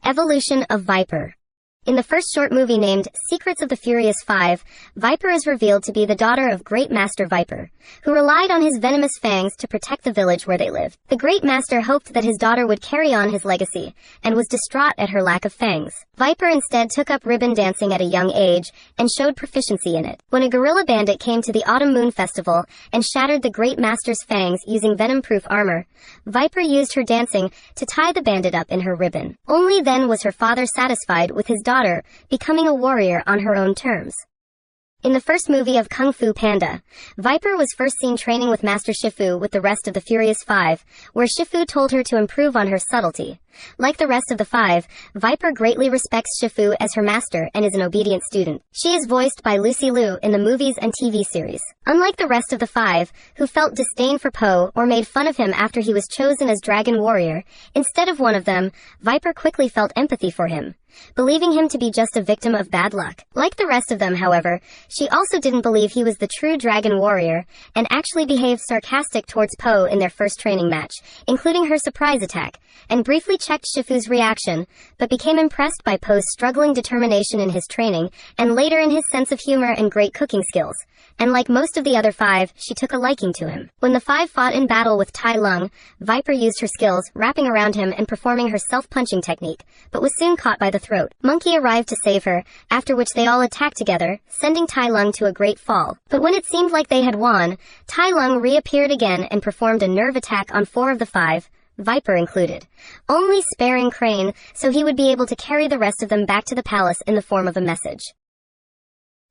Evolution of Viper. In the first short movie named Secrets of the Furious Five, Viper is revealed to be the daughter of Great Master Viper, who relied on his venomous fangs to protect the village where they lived. The Great Master hoped that his daughter would carry on his legacy, and was distraught at her lack of fangs. Viper instead took up ribbon dancing at a young age, and showed proficiency in it. When a gorilla bandit came to the Autumn Moon Festival, and shattered the Great Master's fangs using venom-proof armor, Viper used her dancing to tie the bandit up in her ribbon. Only then was her father satisfied with his daughter becoming a warrior on her own terms. In the first movie of Kung Fu Panda, Viper was first seen training with Master Shifu with the rest of the Furious Five, where Shifu told her to improve on her subtlety. Like the rest of the five, Viper greatly respects Shifu as her master and is an obedient student. She is voiced by Lucy Liu in the movies and TV series. Unlike the rest of the five, who felt disdain for Po or made fun of him after he was chosen as Dragon Warrior, instead of one of them, Viper quickly felt empathy for him, believing him to be just a victim of bad luck. Like the rest of them, however, she also didn't believe he was the true Dragon Warrior, and actually behaved sarcastic towards Po in their first training match, including her surprise attack, and briefly checked Shifu's reaction, but became impressed by Po's struggling determination in his training, and later in his sense of humor and great cooking skills. And like most of the other five, she took a liking to him. When the five fought in battle with Tai Lung, Viper used her skills, wrapping around him and performing her self-punching technique, but was soon caught by the throat. Monkey arrived to save her, after which they all attacked together, sending Tai Lung to a great fall. But when it seemed like they had won, Tai Lung reappeared again and performed a nerve attack on four of the five, Viper included, only sparing Crane so he would be able to carry the rest of them back to the palace in the form of a message.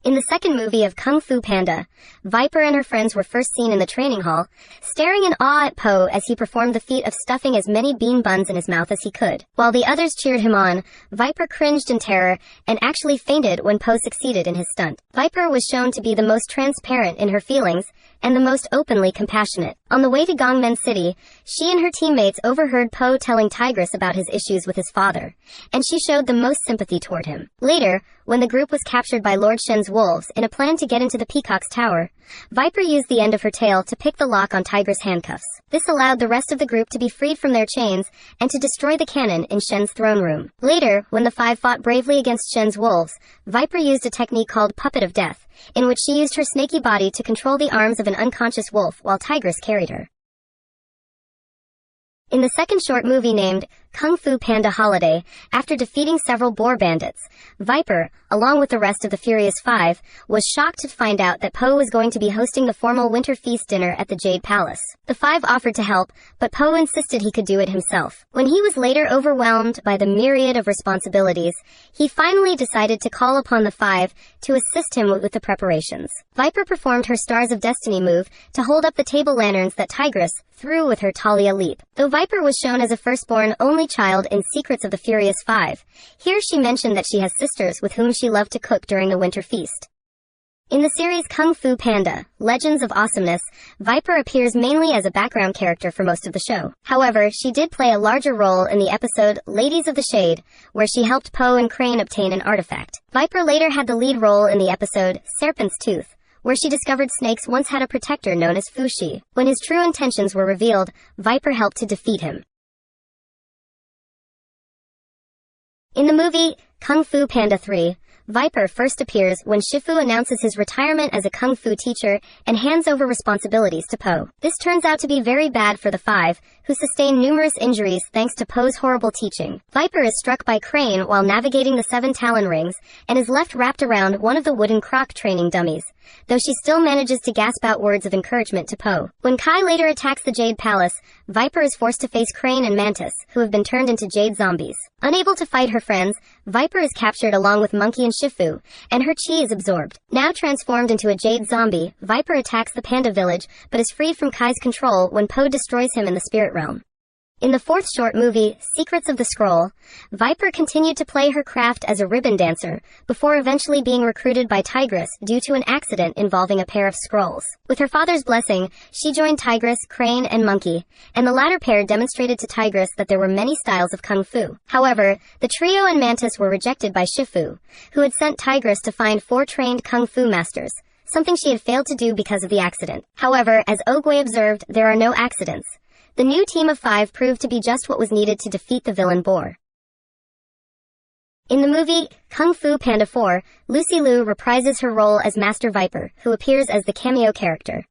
In the second movie of Kung Fu Panda, Viper and her friends were first seen in the training hall, staring in awe at Po as he performed the feat of stuffing as many bean buns in his mouth as he could. While the others cheered him on, Viper cringed in terror and actually fainted when Po succeeded in his stunt. Viper was shown to be the most transparent in her feelings and the most openly compassionate. On the way to Gongmen City, she and her teammates overheard Po telling Tigress about his issues with his father, and she showed the most sympathy toward him. Later, when the group was captured by Lord Shen's wolves in a plan to get into the Peacock's tower, Viper used the end of her tail to pick the lock on Tigress' handcuffs. This allowed the rest of the group to be freed from their chains and to destroy the cannon in Shen's throne room. Later, when the five fought bravely against Shen's wolves, Viper used a technique called Puppet of Death, in which she used her snaky body to control the arms of an unconscious wolf while Tigress carried her. In the second short movie named Kung Fu Panda Holiday, after defeating several boar bandits, Viper, along with the rest of the Furious Five, was shocked to find out that Po was going to be hosting the formal winter feast dinner at the Jade Palace. The five offered to help, but Po insisted he could do it himself. When he was later overwhelmed by the myriad of responsibilities, he finally decided to call upon the five to assist him with the preparations. Viper performed her Stars of Destiny move to hold up the table lanterns that Tigress threw with her Talia leap. Though Viper was shown as a firstborn only child in Secrets of the Furious Five, here she mentioned that she has sisters with whom she loved to cook during the winter feast. In the series Kung Fu Panda, Legends of Awesomeness, Viper appears mainly as a background character for most of the show. However, she did play a larger role in the episode Ladies of the Shade, where she helped Po and Crane obtain an artifact. Viper later had the lead role in the episode Serpent's Tooth, where she discovered snakes once had a protector known as Fu Shi. When his true intentions were revealed, Viper helped to defeat him. In the movie Kung Fu Panda 3, Viper first appears when Shifu announces his retirement as a kung fu teacher and hands over responsibilities to Po. This turns out to be very bad for the five, who sustain numerous injuries thanks to Po's horrible teaching. Viper is struck by Crane while navigating the 7 Talon rings, and is left wrapped around one of the wooden croc training dummies, though she still manages to gasp out words of encouragement to Po. When Kai later attacks the Jade Palace, Viper is forced to face Crane and Mantis, who have been turned into Jade zombies. Unable to fight her friends, Viper is captured along with Monkey and Shifu, and her chi is absorbed. Now transformed into a Jade zombie, Viper attacks the Panda village, but is freed from Kai's control when Po destroys him in the spirit realm. In the fourth short movie, Secrets of the Scroll, Viper continued to play her craft as a ribbon dancer, before eventually being recruited by Tigress due to an accident involving a pair of scrolls. With her father's blessing, she joined Tigress, Crane, and Monkey, and the latter pair demonstrated to Tigress that there were many styles of kung fu. However, the trio and Mantis were rejected by Shifu, who had sent Tigress to find 4 trained kung fu masters, something she had failed to do because of the accident. However, as Ogway observed, there are no accidents. The new team of 5 proved to be just what was needed to defeat the villain boar. In the movie Kung Fu Panda 4, Lucy Liu reprises her role as Master Viper, who appears as the cameo character.